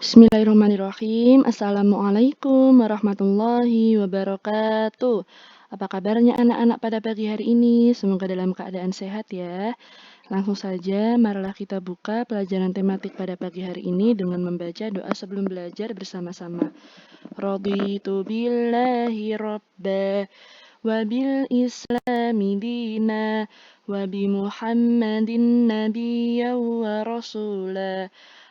Bismillahirrahmanirrahim. Assalamualaikum warahmatullahi wabarakatuh. Apa kabarnya anak-anak pada pagi hari ini? Semoga dalam keadaan sehat ya. Langsung saja, marilah kita buka pelajaran tematik pada pagi hari ini dengan membaca doa sebelum belajar bersama-sama. Raditu billahi rabba wa bil islami dina wa bi muhammadin nabiyya wa rasula.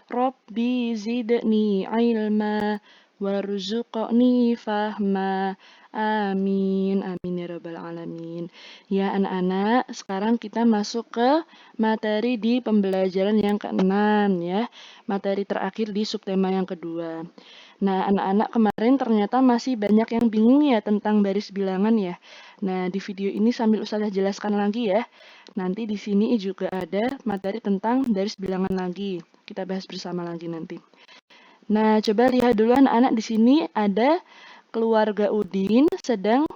Rabbi zidni ilma warzuqni fahma. Amin. Amin ya rabbal alamin. Ya anak-anak, sekarang kita masuk ke materi di pembelajaran yang ke-6 ya. Materi terakhir di subtema yang kedua. Nah, anak-anak kemarin ternyata masih banyak yang bingung ya tentang baris bilangan ya. Nah, di video ini sambil Ustazah jelaskan lagi ya. Nanti di sini juga ada materi tentang baris bilangan lagi. Kita bahas bersama lagi nanti. Nah, coba lihat dulu anak-anak di sini ada keluarga Udin sedang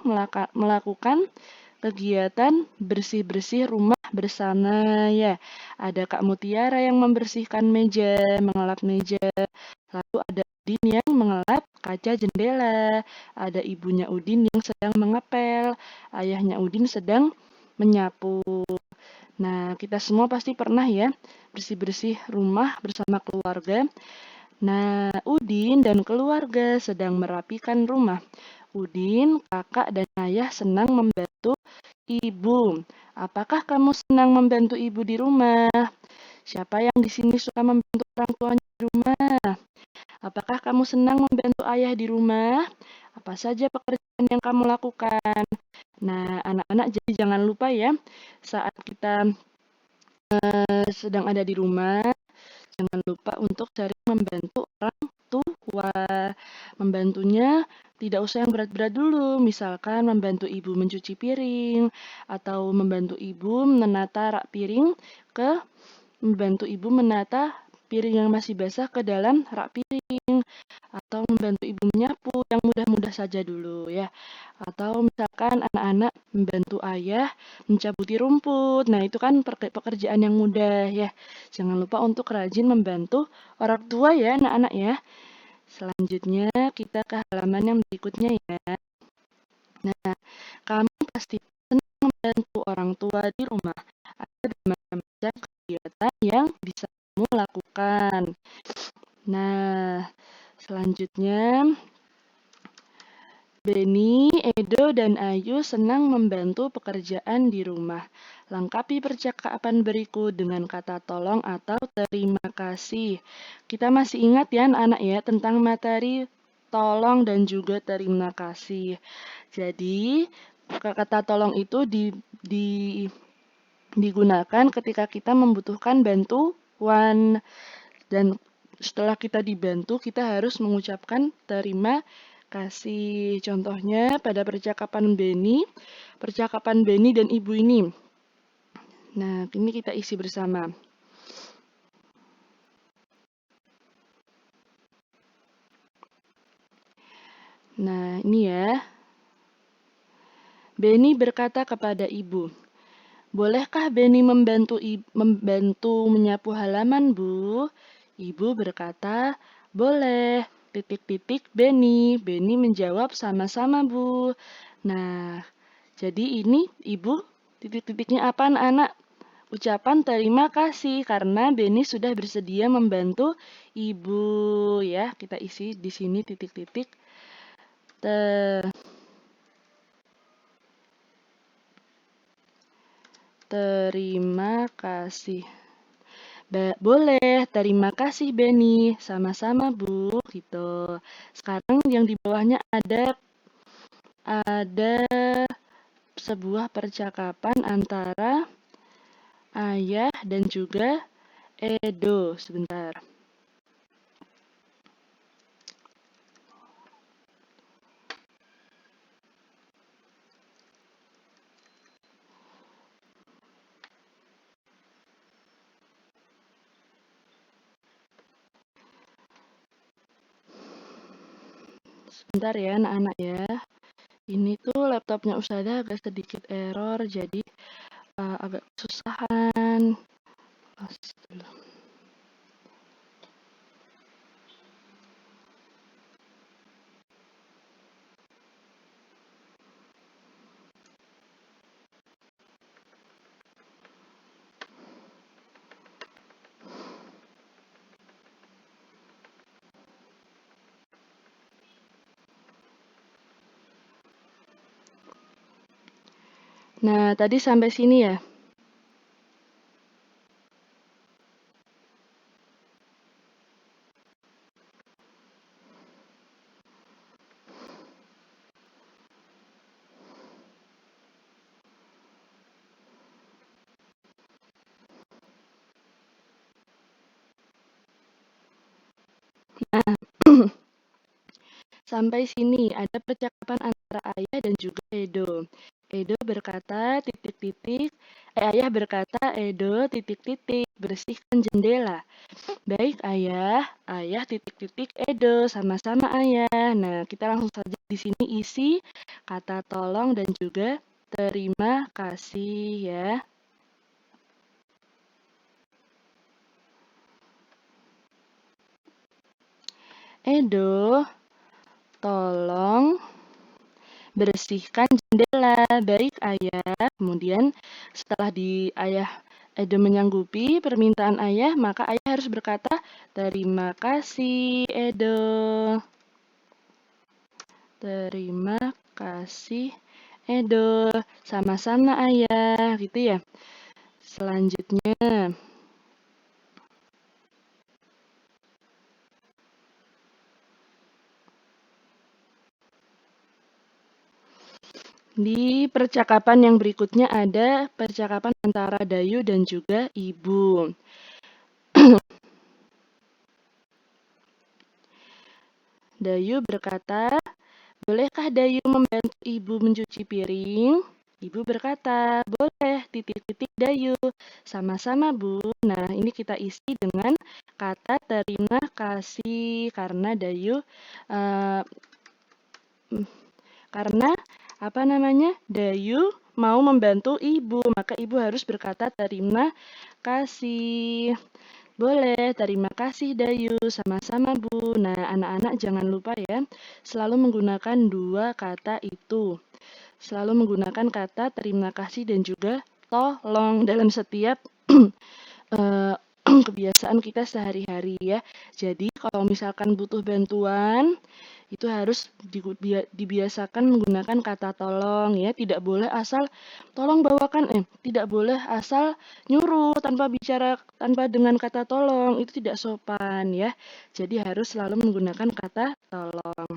melakukan kegiatan bersih-bersih rumah bersama ya. Ada Kak Mutiara yang membersihkan meja, mengelap meja. Lalu ada Udin yang mengelap kaca jendela. Ada ibunya Udin yang sedang mengepel. Ayahnya Udin sedang menyapu. Nah, kita semua pasti pernah ya bersih-bersih rumah bersama keluarga. Nah, Udin dan keluarga sedang merapikan rumah. Udin, kakak, dan ayah senang membantu ibu. Apakah kamu senang membantu ibu di rumah? Siapa yang di sini suka membantu orang tuanya di rumah? Apakah kamu senang membantu ayah di rumah? Apa saja pekerjaan yang kamu lakukan? Nah, anak-anak jadi jangan lupa ya, saat kita sedang ada di rumah, jangan lupa untuk sering membantu orang tua. Membantunya tidak usah yang berat-berat dulu, misalkan membantu ibu mencuci piring, atau membantu ibu menata rak piring membantu ibu menata piring yang masih basah ke dalam rak piring, atau membantu ibu menyapu yang mudah-mudah saja dulu ya. Atau misalkan anak-anak membantu ayah mencabuti rumput. Nah, itu kan pekerjaan yang mudah ya. Jangan lupa untuk rajin membantu orang tua ya anak-anak ya. Selanjutnya kita ke halaman yang berikutnya ya. Nah, kamu pasti senang membantu orang tua di rumah. Ada bermacam-macam kegiatan yang bisa kamu lakukan. Nah, selanjutnya Beni, Edo, dan Ayu senang membantu pekerjaan di rumah. Lengkapi percakapan berikut dengan kata tolong atau terima kasih. Kita masih ingat ya anak-anak ya tentang materi tolong dan juga terima kasih. Jadi, kata tolong itu digunakan ketika kita membutuhkan bantuan. Dan setelah kita dibantu, kita harus mengucapkan terima kasih. Contohnya pada percakapan Beni dan ibu ini. Nah, ini kita isi bersama. Nah, ini ya. Beni berkata kepada ibu, "Bolehkah Beni membantu menyapu halaman, Bu?" Ibu berkata, "Boleh." Beni. Beni menjawab, "Sama-sama, Bu." Nah, jadi ini ibu titik-titiknya apa anak-anak? Ucapan terima kasih karena Beni sudah bersedia membantu ibu ya. Kita isi di sini titik-titik. Terima kasih. Boleh, terima kasih Beni. Sama-sama Bu, gitu. Sekarang yang di bawahnya ada sebuah percakapan antara ayah dan juga Edo. Sebentar. Sebentar ya anak-anak ya. Ini tuh laptopnya Ustazah agak sedikit error, jadi agak kesusahan. Nah, tadi sampai sini ya. Nah, sampai sini ada percakapan antara ayah dan juga Edo. Edo berkata titik-titik, ayah berkata Edo titik-titik, bersihkan jendela. Baik ayah, ayah titik-titik Edo, sama-sama ayah. Nah, kita langsung saja di sini isi kata tolong dan juga terima kasih ya. Edo, tolong bersihkan jendela. Baik ayah. Kemudian setelah ayah Edo menyanggupi permintaan ayah, maka ayah harus berkata, terima kasih Edo. Terima kasih Edo. Sama-sama ayah, gitu ya. Selanjutnya, di percakapan yang berikutnya ada percakapan antara Dayu dan juga ibu. Dayu berkata, bolehkah Dayu membantu ibu mencuci piring? Ibu berkata, boleh, titik-titik Dayu. Sama-sama Bu. Nah, ini kita isi dengan kata terima kasih karena Dayu uh, karena apa namanya? Dayu mau membantu ibu, maka ibu harus berkata terima kasih. Boleh, terima kasih Dayu. Sama-sama Bu. Nah, anak-anak jangan lupa ya, selalu menggunakan dua kata itu. Selalu menggunakan kata terima kasih dan juga tolong dalam setiap eh, kebiasaan kita sehari-hari ya. Jadi kalau misalkan butuh bantuan, itu harus dibiasakan menggunakan kata tolong ya. Tidak boleh asal tolong bawakan, tidak boleh asal nyuruh tanpa bicara, tanpa dengan kata tolong. Itu tidak sopan ya. Jadi harus selalu menggunakan kata tolong.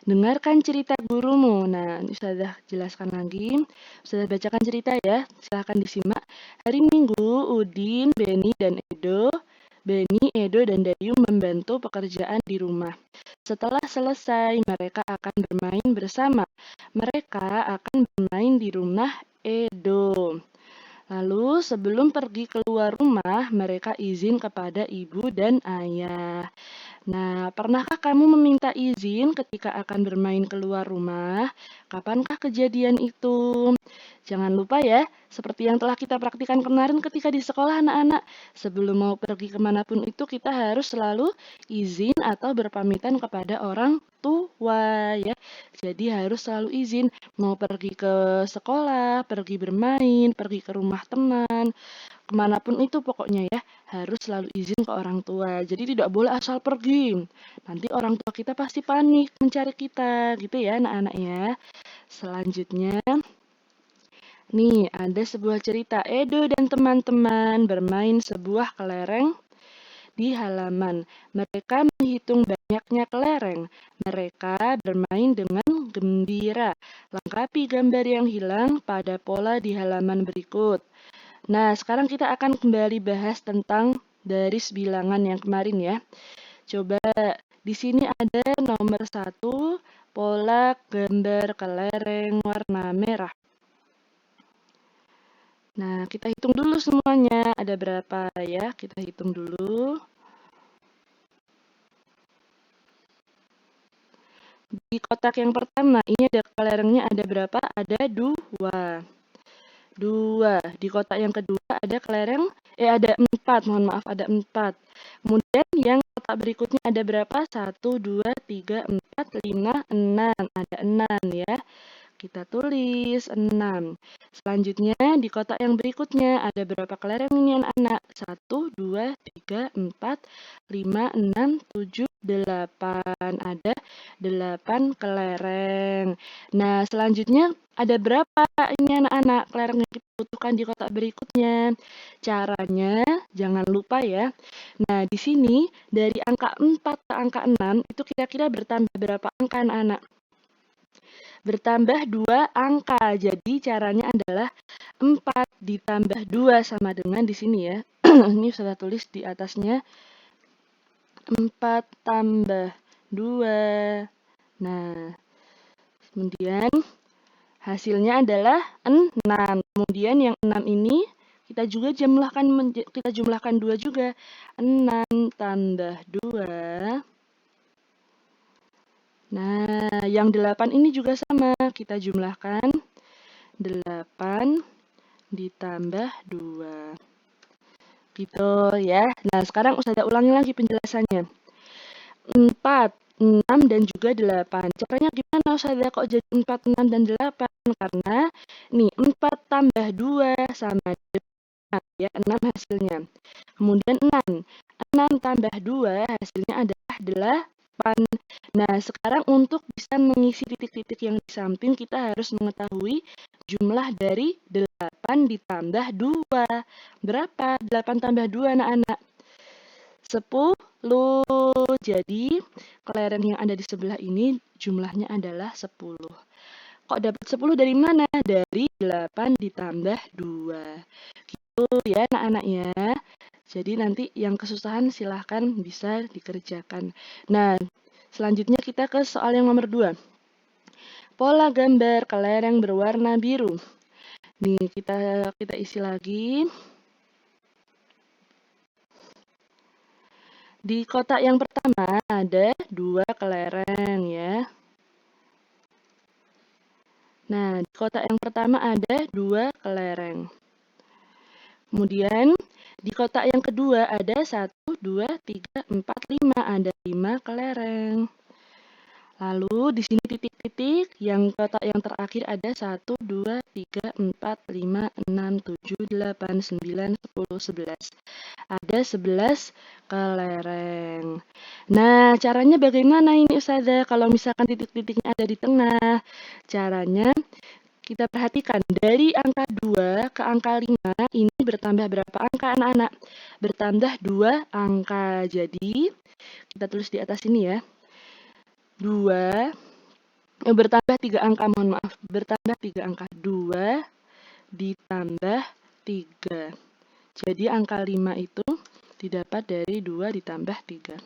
Dengarkan cerita gurumu. Nah, ini sudah jelaskan lagi. Sudah bacakan cerita ya. Silahkan disimak. Hari Minggu, Udin, Beni, dan Edo. Beni, Edo, dan Dayu membantu pekerjaan di rumah. Setelah selesai, mereka akan bermain bersama. Mereka akan bermain di rumah Edo. Lalu sebelum pergi keluar rumah, mereka izin kepada ibu dan ayah. Nah, pernahkah kamu meminta izin ketika akan bermain keluar rumah? Kapankah kejadian itu? Jangan lupa ya, seperti yang telah kita praktikkan kemarin ketika di sekolah anak-anak. Sebelum mau pergi kemanapun itu kita harus selalu izin atau berpamitan kepada orang tua ya. Jadi harus selalu izin mau pergi ke sekolah, pergi bermain, pergi ke rumah teman, kemanapun itu pokoknya ya, harus selalu izin ke orang tua. Jadi tidak boleh asal pergi. Nanti orang tua kita pasti panik mencari kita, gitu ya anak-anak ya. Selanjutnya, nih ada sebuah cerita Edo dan teman-teman bermain sebuah kelereng di halaman. Mereka menghitung banyaknya kelereng. Mereka bermain dengan gembira. Lengkapi gambar yang hilang pada pola di halaman berikut. Nah, sekarang kita akan kembali bahas tentang garis bilangan yang kemarin ya. Coba di sini ada nomor 1, pola gambar kelereng warna merah. Nah, kita hitung dulu semuanya. Ada berapa ya? Kita hitung dulu. Di kotak yang pertama, ini ada kelerengnya ada berapa? Ada 2. 2. Di kotak yang kedua ada kelereng, ada 4, mohon maaf, ada 4. Kemudian yang kotak berikutnya ada berapa? 1, 2, 3, 4, 5, 6. Ada 6 ya. Kita tulis 6. Selanjutnya di kotak yang berikutnya ada berapa kelereng ini anak-anak? 1, 2, 3, 4, 5, 6, 7, 8. Ada 8 kelereng. Nah, selanjutnya ada berapa ini anak-anak kelereng yang kita butuhkan di kotak berikutnya? Caranya jangan lupa ya. Nah, di sini dari angka 4 ke angka 6 itu kira-kira bertambah berapa angka anak-anak? Bertambah 2 angka. Jadi caranya adalah 4 ditambah 2 sama dengan di sini ya. Ini sudah tulis di atasnya 4 tambah 2. Nah, kemudian hasilnya adalah 6. Kemudian yang 6 ini kita jumlahkan 2 juga. 6 tambah 2. Nah, yang 8 ini juga sama. Kita jumlahkan 8 ditambah 2. Gitu ya. Nah, sekarang Ustazah ulangi lagi penjelasannya. 4, 6, dan juga 8. Caranya gimana Ustazah kok jadi 4, 6, dan 8? Karena nih 4 tambah 2 sama 8 ya, 6 hasilnya. Kemudian 6 tambah 2 hasilnya adalah 8. Nah, sekarang untuk bisa mengisi titik-titik yang di samping, kita harus mengetahui jumlah dari 8 ditambah 2. Berapa? 8 tambah 2 anak-anak? 10. Jadi, kelereng yang ada di sebelah ini jumlahnya adalah 10. Kok dapat 10 dari mana? Dari 8 ditambah 2. Gitu ya anak-anak ya. Jadi nanti yang kesusahan silahkan bisa dikerjakan. Nah, selanjutnya kita ke soal yang nomor 2. Pola gambar kelereng berwarna biru. Nih, kita isi lagi. Di kotak yang pertama ada 2 kelereng ya. Nah, di kotak yang pertama ada 2 kelereng. Kemudian di kotak yang kedua ada 1, 2, 3, 4, 5. Ada 5 kelereng. Lalu di sini titik-titik, yang kotak yang terakhir ada 1, 2, 3, 4, 5, 6, 7, 8, 9, 10, 11. Ada 11 kelereng. Nah, caranya bagaimana ini Ustazah? Kalau misalkan titik-titiknya ada di tengah, caranya kita perhatikan dari angka 2 ke angka 5 ini bertambah berapa angka anak-anak? Bertambah 2 angka. Jadi, kita tulis di atas ini ya. 2 bertambah 3 angka, mohon maaf. Bertambah 3 angka. 2 ditambah 3. Jadi angka 5 itu didapat dari 2 ditambah 3.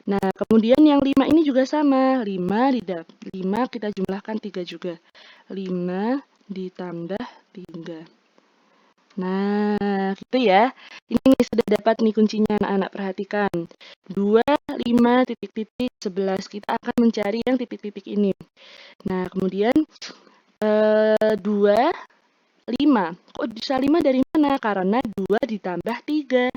Nah, kemudian yang 5 ini juga sama. 5 kita jumlahkan 3 juga. 5 ditambah 3. Nah, gitu ya. Ini nih sudah dapat nih kuncinya anak-anak, perhatikan. 2, 5, titik-titik, 11. Kita akan mencari yang titik-titik ini. Nah, kemudian 2, 5. Kok bisa 5 dari mana? Karena 2 ditambah 3.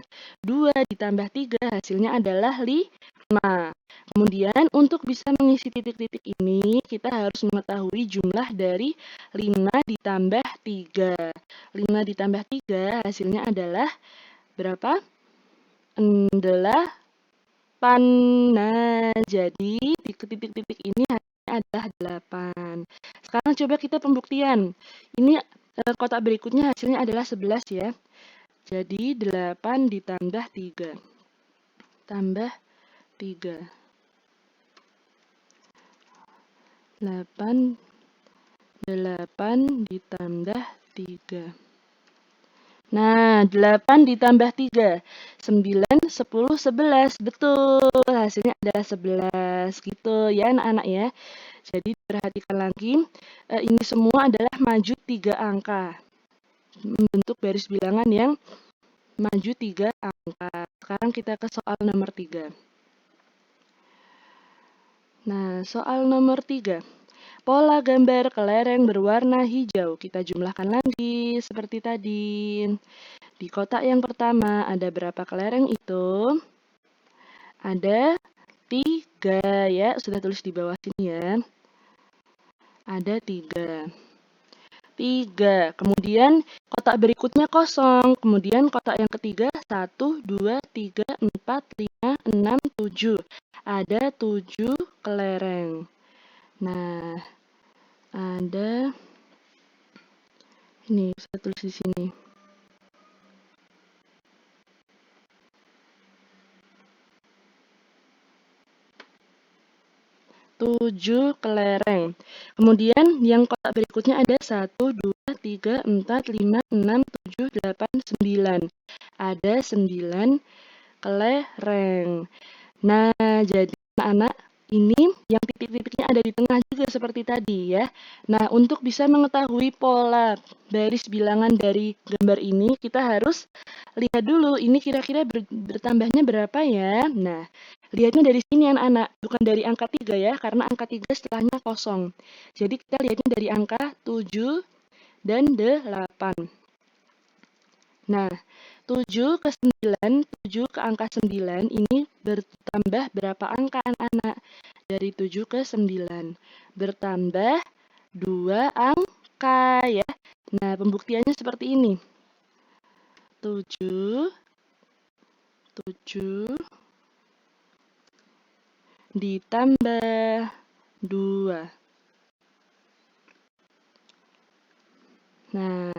2 ditambah 3 hasilnya adalah 5. Kemudian untuk bisa mengisi titik-titik ini, kita harus mengetahui jumlah dari 5 ditambah 3. 5 ditambah 3 hasilnya adalah berapa? 8. Nah, jadi titik-titik ini hasilnya adalah 8. Sekarang coba kita pembuktian. Ini kotak berikutnya hasilnya adalah 11 ya. Jadi 8 ditambah 3. Tambah 3. 8 ditambah 3. Nah, 8 ditambah 3. 9, 10, 11. Betul, hasilnya adalah 11. Gitu ya anak-anak ya. Jadi perhatikan lagi, ini semua adalah maju 3 angka. Membentuk baris bilangan yang maju 3 angka. Sekarang kita ke soal nomor 3. Nah, soal nomor 3. Pola gambar kelereng berwarna hijau. Kita jumlahkan lagi seperti tadi. Di kotak yang pertama ada berapa kelereng itu? Ada 3 ya. Sudah tulis di bawah sini ya. Ada 3. 3. Kemudian kotak berikutnya kosong. Kemudian kotak yang ketiga 1, 2, 3, 4, 5, 6, 7. Ada 7 kelereng. Nah, ada ini saya tulis di sini. 7 kelereng. Kemudian yang kotak berikutnya ada 1, 2, 3, 4, 5, 6, 7, 8, 9. Ada 9 kelereng. Nah, jadi anak-anak ini yang titik-titiknya ada di tengah juga seperti tadi ya. Nah, untuk bisa mengetahui pola baris bilangan dari gambar ini, kita harus lihat dulu ini kira-kira bertambahnya berapa ya. Nah, lihatnya dari sini anak-anak, bukan dari angka 3 ya, karena angka 3 setelahnya kosong. Jadi kita lihatnya dari angka 7 dan 8. Nah, 7 ke 9, 7 ke angka 9 ini bertambah berapa angka anak-anak? Dari 7 ke 9. Bertambah 2 angka ya. Nah, pembuktiannya seperti ini. 7 ditambah 2. Nah,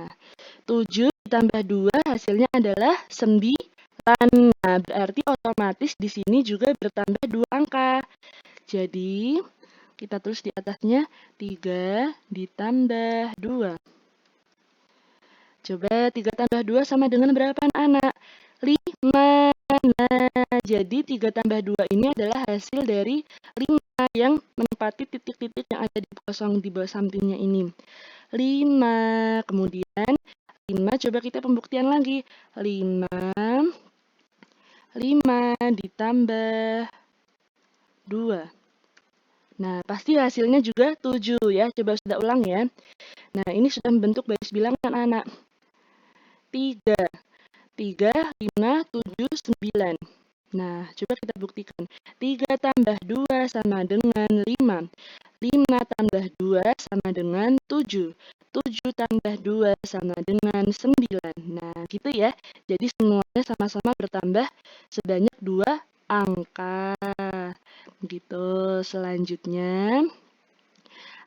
7 ditambah 2 hasilnya adalah 9. Nah, berarti otomatis di sini juga bertambah 2 angka. Jadi, kita tulis di atasnya 3 ditambah 2. Coba 3 tambah 2 sama dengan berapa anak? 5. Nah, jadi 3 tambah 2 ini adalah hasil dari 5 yang menempati titik-titik yang ada di kosong di bawah sampingnya ini. 5. Kemudian 5 coba kita pembuktian lagi. 5 ditambah 2. Nah, pasti hasilnya juga 7 ya. Coba sudah ulang ya. Nah, ini sudah membentuk baris bilangan anak. 3, 5, 7, 9. Nah, coba kita buktikan. 3 tambah 2 sama dengan 5. 5 tambah 2 sama dengan 7. 7 tambah 2 sama dengan 9. Nah, gitu ya. Jadi semuanya sama-sama bertambah sebanyak 2 angka. Gitu. Selanjutnya,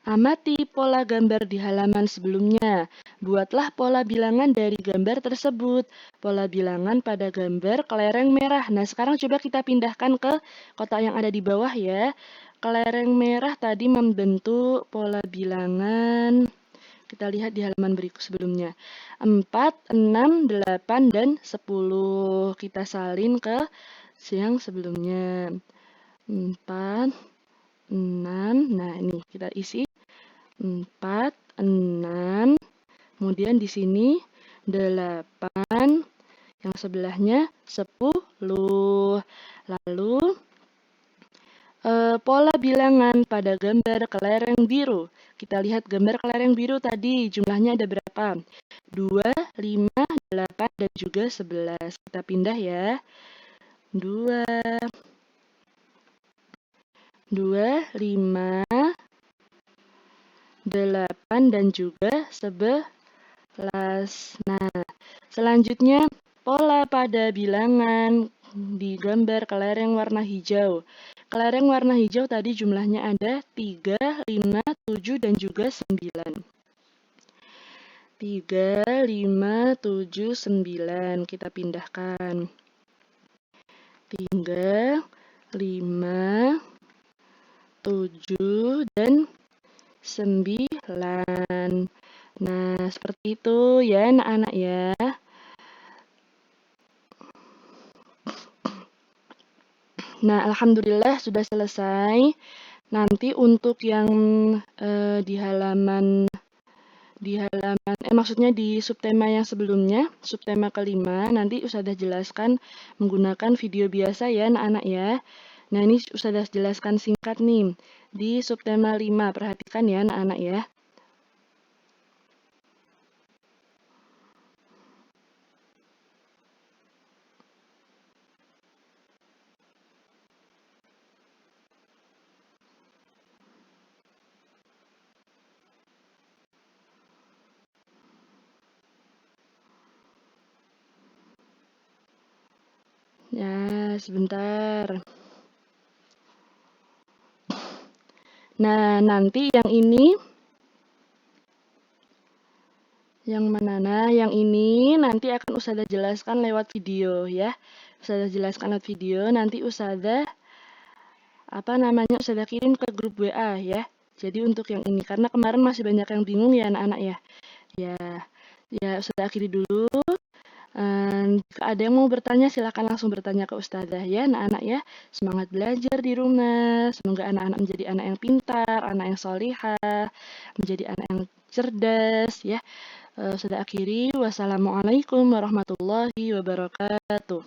amati pola gambar di halaman sebelumnya. Buatlah pola bilangan dari gambar tersebut. Pola bilangan pada gambar kelereng merah. Nah, sekarang coba kita pindahkan ke kotak yang ada di bawah ya. Kelereng merah tadi membentuk pola bilangan. Kita lihat di halaman berikut sebelumnya. 4, 6, 8, dan 10. Kita salin ke yang sebelumnya. 4, 6. Nah, ini kita isi 4, 6. Kemudian di sini 8. Yang sebelahnya 10. Lalu pola bilangan pada gambar kelereng biru. Kita lihat gambar kelereng biru tadi jumlahnya ada berapa? 2, 5, 8, dan juga 11. Kita pindah ya. 2, 5, 8, dan juga 11. Nah, selanjutnya pola pada bilangan di gambar kelereng warna hijau. Kelereng warna hijau tadi jumlahnya ada 3, 5, 7, dan juga 9. 3, 5, 7, 9. Kita pindahkan. 3, 5, 7, dan 9. Nah, seperti itu ya anak-anak ya. Nah, alhamdulillah sudah selesai. Nanti untuk yang di halaman maksudnya di subtema yang sebelumnya, subtema kelima, nanti Ustazah jelaskan menggunakan video biasa ya anak-anak ya. Nah, ini Ustazah jelaskan singkat nih. Di subtema 5, perhatikan ya anak-anak ya. Ya, sebentar. Nah, nanti yang ini, yang mana? Nah, yang ini nanti akan Ustazah jelaskan lewat video ya. Ustazah jelaskan lewat video, nanti Ustazah Ustazah kirim ke grup WA ya. Jadi untuk yang ini, karena kemarin masih banyak yang bingung ya anak-anak ya. Ya, ya Ustazah akhiri dulu. Jika ada yang mau bertanya, silakan langsung bertanya ke Ustazah ya, anak-anak ya. Semangat belajar di rumah. Semoga anak-anak menjadi anak yang pintar, anak yang solihah, menjadi anak yang cerdas ya. Ustazah akhiri. Wassalamualaikum warahmatullahi wabarakatuh.